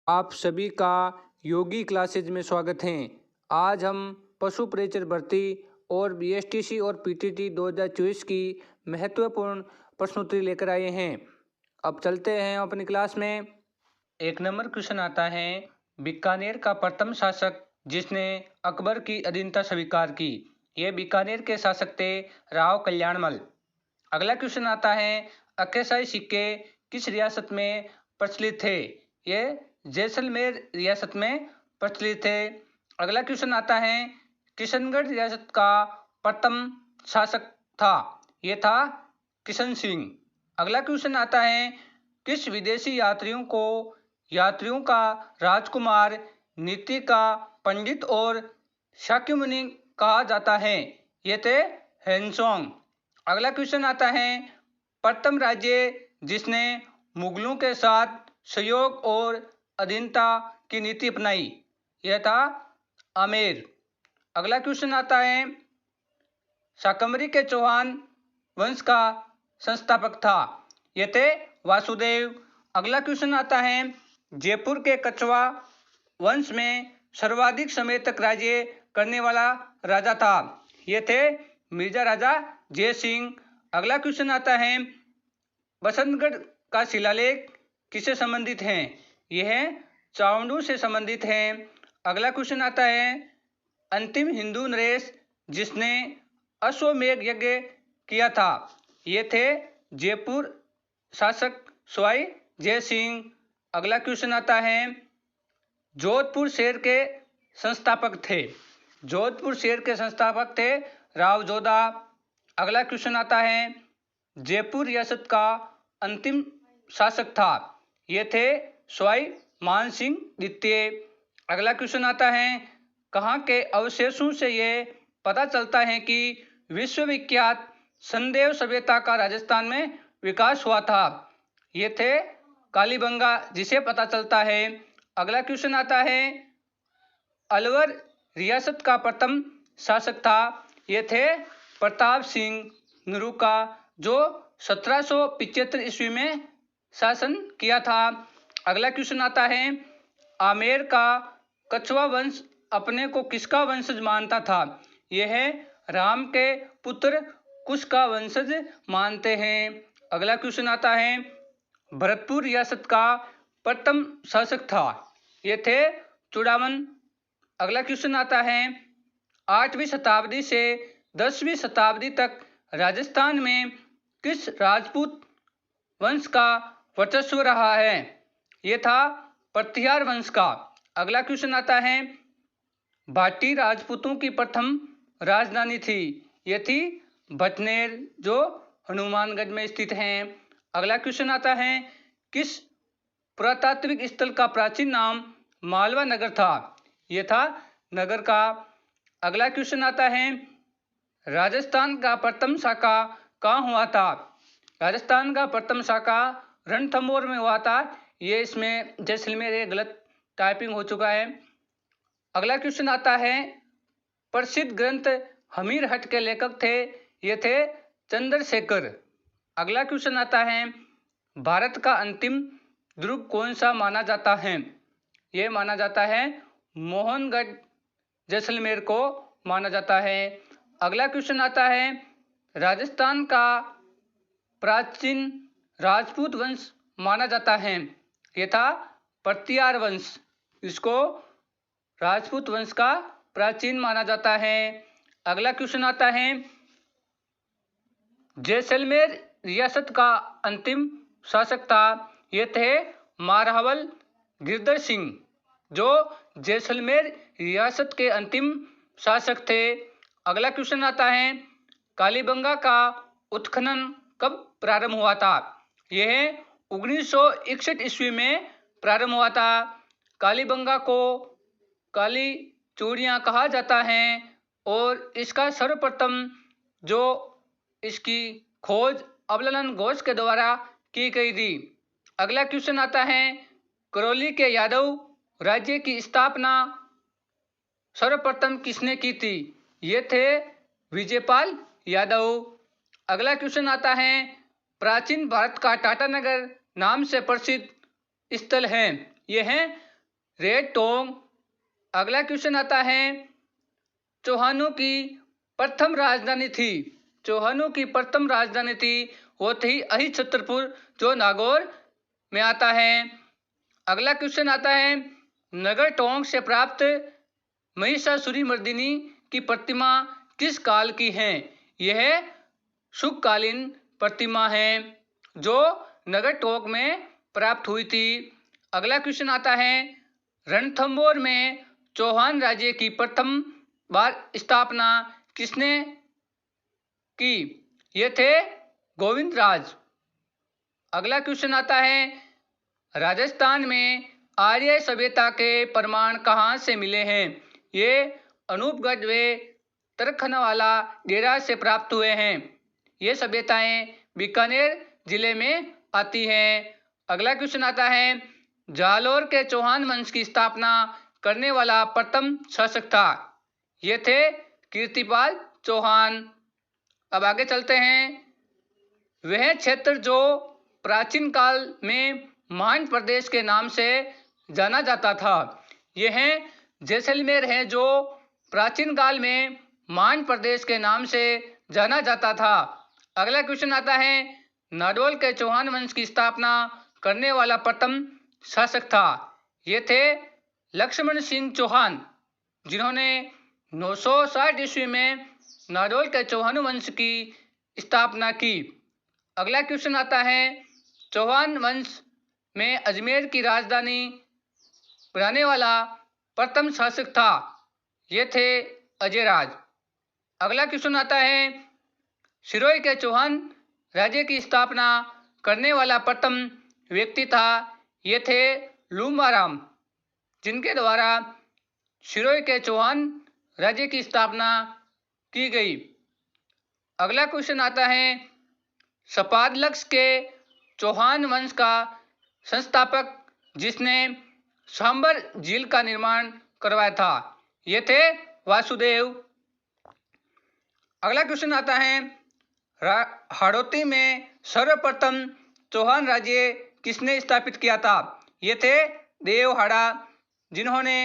आप सभी का योगी क्लासेज में स्वागत है। आज हम पशु परिचर भर्ती और बीएसटीसी और पीटीटी 2024 की महत्वपूर्ण प्रश्नोत्तरी लेकर आए हैं। अब चलते हैं अपनी क्लास में। एक नंबर क्वेश्चन आता है, बीकानेर का प्रथम शासक जिसने अकबर की अधीनता स्वीकार की। ये बीकानेर के शासक थे राव कल्याणमल। अगला क्वेश्चन आता है, अक्केशाही सिक्के किस रियासत में प्रचलित थे। ये जैसलमेर रियासत में प्रचलित थे। अगला क्वेश्चन आता है, किशनगढ़ रियासत का प्रथम शासक था। ये था किशन सिंह। अगला क्वेश्चन आता है, किस विदेशी यात्रियों का राजकुमार, नीति का पंडित और शाक्यमुनि कहा जाता है। ये थे हेनसोंग। अगला क्वेश्चन आता है, प्रथम राज्य जिसने मुगलों के साथ सहयोग और अधीनता की नीति अपनाई। यह था आमेर। अगला क्वेश्चन आता है, शाकंभरी के चौहान वंश का संस्थापक था। ये थे वासुदेव। अगला क्वेश्चन आता है, जयपुर के कछवा वंश में सर्वाधिक समय तक राज्य करने वाला राजा था। ये थे मिर्जा राजा जय सिंह। अगला क्वेश्चन आता है, बसंतगढ़ का शिलालेख किससे संबंधित है। यह चावंडू से संबंधित है। अगला क्वेश्चन आता है, अंतिम हिंदू नरेश जिसने अश्वमेध यज्ञ किया था। ये थे जयपुर शासक सवाई जय सिंह। अगला क्वेश्चन आता है, जोधपुर शहर के संस्थापक थे राव जोधा। अगला क्वेश्चन आता है, जयपुर रियासत का अंतिम शासक था। ये थे सवाई मान सिंह द्वितीय। अगला क्वेश्चन आता है, कहाँ के अवशेषों से ये पता चलता है कि विश्वविख्यात संदेव सभ्यता का राजस्थान में विकास हुआ था। ये थे कालीबंगा, जिसे पता चलता है। अगला क्वेश्चन आता है, अलवर रियासत का प्रथम शासक था। ये थे प्रताप सिंह नरूका, जो 1775 ईस्वी में शासन किया था। अगला क्वेश्चन आता है, आमेर का कछवा वंश अपने को किसका वंशज मानता था। यह राम के पुत्र कुश का वंशज मानते हैं। अगला क्वेश्चन आता है, भरतपुर रियासत का प्रथम शासक था। ये थे चूड़ामन। अगला क्वेश्चन आता है, 8वीं शताब्दी से 10वीं शताब्दी तक राजस्थान में किस राजपूत वंश का वर्चस्व रहा है। ये था प्रतिहार वंश का। अगला क्वेश्चन आता है, भाटी राजपूतों की प्रथम राजधानी थी। ये थी भटनेर, जो हनुमानगढ़ में स्थित है। अगला क्वेश्चन आता है, किस पुरातात्विक स्थल का प्राचीन नाम मालवा नगर था। ये था नगर का। अगला क्वेश्चन आता है, राजस्थान का प्रथम शाखा कहाँ हुआ था। राजस्थान का प्रथम शाखा रणथंभौर में हुआ था। ये इसमें जैसलमेर ये गलत टाइपिंग हो चुका है। अगला क्वेश्चन आता है, प्रसिद्ध ग्रंथ हमीर हट के लेखक थे। ये थे चंद्रशेखर। अगला क्वेश्चन आता है, भारत का अंतिम दुर्ग कौन सा माना जाता है। ये माना जाता है मोहनगढ़ जैसलमेर को माना जाता है। अगला क्वेश्चन आता है, राजस्थान का प्राचीन राजपूत वंश माना जाता है। ये था प्रतिहार वंश। इसको राजपूत वंश का प्राचीन माना जाता है। अगला क्वेश्चन आता है, जैसलमेर रियासत का अंतिम शासक था। ये थे मारहवल गिरधर सिंह, जो जैसलमेर रियासत के अंतिम शासक थे। अगला क्वेश्चन आता है, कालीबंगा का उत्खनन कब प्रारंभ हुआ था। यह 1961 ईस्वी में प्रारंभ हुआ था। कालीबंगा को काली चूड़ियाँ कहा जाता है और इसका सर्वप्रथम जो इसकी खोज अबललन घोष के द्वारा की गई थी। अगला क्वेश्चन आता है, करौली के यादव राज्य की स्थापना सर्वप्रथम किसने की थी। ये थे विजयपाल यादव। अगला क्वेश्चन आता है, प्राचीन भारत का टाटानगर नाम से प्रसिद्ध स्थल है। यह है रेड टोंग। अगला क्वेश्चन आता है, चौहानों की प्रथम राजधानी थी। चौहानों की प्रथम राजधानी थी वो थी अहिछत्रपुर, जो नागौर में आता है। अगला क्वेश्चन आता है, नगर टोंक से प्राप्त महिषासुरमर्दिनी की प्रतिमा किस काल की है। यह शुककालीन प्रतिमा है जो नगर टोंक में प्राप्त हुई थी। अगला क्वेश्चन आता है, रणथंभौर में चौहान राज्य की प्रथम बार स्थापना किसने की। ये थे गोविंद राज। अगला क्वेश्चन आता है, राजस्थान में आर्य सभ्यता के प्रमाण कहाँ से मिले हैं। ये अनूपगढ़ व तरखनवाला डेरा से प्राप्त हुए हैं। ये सभ्यताएं बीकानेर जिले में आती हैं। अगला क्वेश्चन आता है, जालौर के चौहान वंश की स्थापना करने वाला प्रथम शासक था। ये थे कीर्तिपाल चौहान। अब आगे चलते हैं, वह क्षेत्र जो प्राचीन काल में मान प्रदेश के नाम से जाना जाता था। यह जैसलमेर है जो प्राचीन काल में मान प्रदेश के नाम से जाना जाता था। अगला क्वेश्चन आता है, नाडोल के चौहान वंश की स्थापना करने वाला प्रथम शासक था। ये थे लक्ष्मण सिंह चौहान, जिन्होंने 960 ईस्वी में नाडोल के चौहान वंश की स्थापना की। अगला क्वेश्चन आता है, चौहान वंश में अजमेर की राजधानी बनाने वाला प्रथम शासक था। ये थे अजयराज। अगला क्वेश्चन आता है, सिरोही के चौहान राज्य की स्थापना करने वाला प्रथम व्यक्ति था। ये थे लूम्बाराम, जिनके द्वारा सिरोही के चौहान राज्य की स्थापना की गई। अगला क्वेश्चन आता है, सपादलक्ष के चौहान वंश का संस्थापक जिसने सांबर झील का निर्माण करवाया था। ये थे वासुदेव। अगला क्वेश्चन आता है, हाड़ौती में सर्वप्रथम चौहान राज्य किसने स्थापित किया था। ये थे देवहाड़ा, जिन्होंने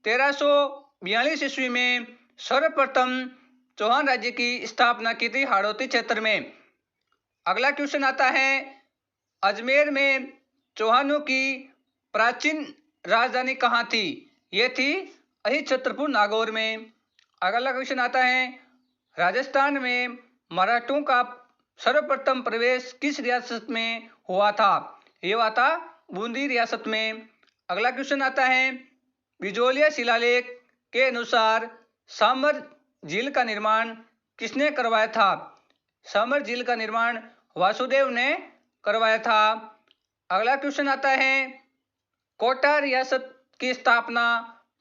1342 ईस्वी में सर्वप्रथम चौहान राज्य की स्थापना की थी हाड़ौती क्षेत्र में। अगला क्वेश्चन आता है, अजमेर में चौहानों की प्राचीन राजधानी कहाँ थी। ये थी अहिछत्रपुर नागौर में। अगला क्वेश्चन आता है, राजस्थान में मराठों का सर्वप्रथम प्रवेश किस रियासत में हुआ था। ये हुआ था बूंदी रियासत में। अगला क्वेश्चन आता है, बिजोलिया शिलालेख के अनुसार सांबर झील का निर्माण किसने करवाया था। सांबर झील का निर्माण वासुदेव ने करवाया था। अगला क्वेश्चन आता है, कोटा रियासत की स्थापना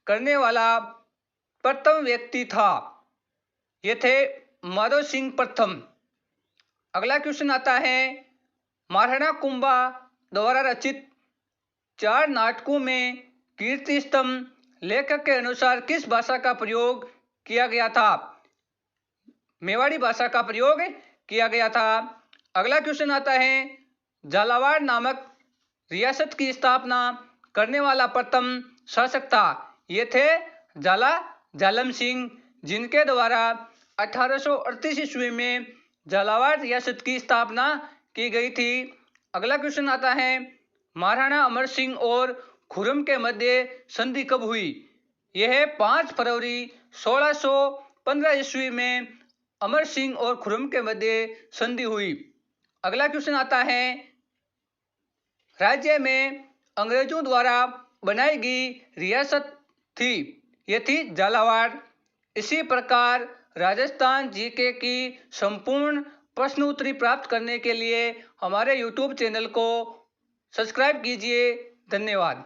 करने वाला प्रथम व्यक्ति था। ये थे माधव सिंह प्रथम। अगला क्वेश्चन आता है, महाराणा कुंभा द्वारा रचित 4 नाटकों में कीर्ति स्तंभ लेखक के अनुसार किस भाषा का प्रयोग किया गया था। मेवाड़ी भाषा का प्रयोग किया गया था। अगला क्वेश्चन आता है, झालावाड़ नामक रियासत की स्थापना करने वाला प्रथम शासक था। ये थे झाला झालम सिंह, जिनके द्वारा 1838 ईस्वी में झालावाड़ रियासत की स्थापना की गई थी। अगला क्वेश्चन आता है, महाराणा अमर सिंह और खुर्रम के मध्य संधि कब हुई। यह 5 फरवरी 1615 ईस्वी में अमर सिंह और खुर्रम के मध्य संधि हुई। अगला क्वेश्चन आता है, राज्य में अंग्रेजों द्वारा बनाई गई रियासत थी। ये थी झालावाड़। इसी प्रकार राजस्थान जीके की संपूर्ण प्रश्न उत्तरी प्राप्त करने के लिए हमारे YouTube चैनल को सब्सक्राइब कीजिए। धन्यवाद।